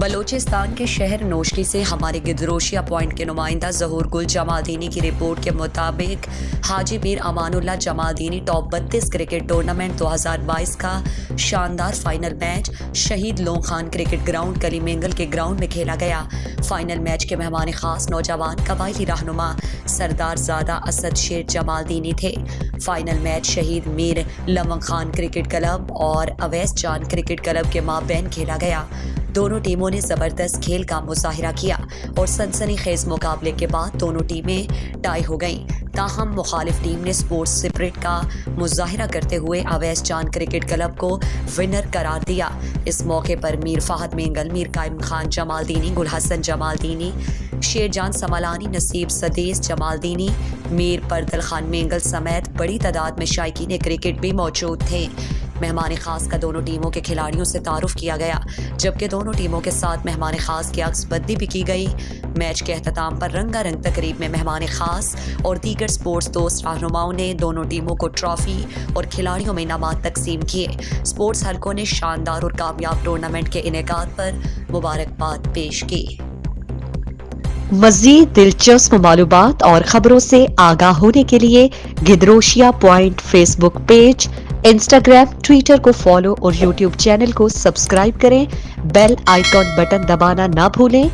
बलूचिस्तान के शहर नोशकी से हमारे गिदरोशिया पॉइंट के नुमाइंदा ज़हूर गुल जमालदीनी की रिपोर्ट के मुताबिक Haji Mir Amanullah Jamaldini top 32 cricket tournament 2022 का शानदार final match Shaheed Lone Khan cricket ground कलीमेंगल के ग्राउंड में खेला गया। फाइनल मैच के मेहमान खास नौजवान कबायली रहनुमा सरदार ज़ादा असद शेर जमालदीनी थे। फाइनल मैच शहीद मीर लमन खान क्रिकेट क्लब और अवैस जान क्रिकेट क्लब के माबैन खेला गया। दोनों टीमों ने ज़बरदस्त खेल का मुजाहिरा किया और सनसनीखेज मुकाबले के बाद दोनों टीमें टाई हो गईं। ताहम मुखालिफ टीम ने स्पोर्ट्स स्पिरिट का मुजाहिरा करते हुए अवैस जान क्रिकेट क्लब को विनर करार दिया। इस मौके पर मीर फाहद मेंगल, मीर कायम खान जमालदीनी, गुल हसन जमालदीनी, शेरजान समलानी, नसीब सदेस जमालदीनी, मीर परदल खान मेंगल समेत बड़ी तादाद में शायकीन क्रिकेट भी मौजूद थे। मेहमान खास का दोनों टीमों के खिलाड़ियों से तारुफ किया गया, जबकि दोनों टीमों के साथ मेहमान खास की अक्सबंदी भी की गई। मैच के अख्ताम पर रंगारंग तकरीब में मेहमान खास और दीगर स्पोर्ट्स दोस्त रहनुमाओं ने दोनों टीमों को ट्रॉफी और खिलाड़ियों में इनामात तकसीम किए। स्पोर्ट्स हलकों ने शानदार और कामयाब टूर्नामेंट के इनेकाद पर मुबारकबाद पेश की। मज़ीद दिलचस्प मालूमात और खबरों से आगाह होने के लिए Gedrosia point Facebook page, Instagram, Twitter को फॉलो और यूट्यूब चैनल को सब्सक्राइब करें। बेल आइकॉन बटन दबाना ना भूलें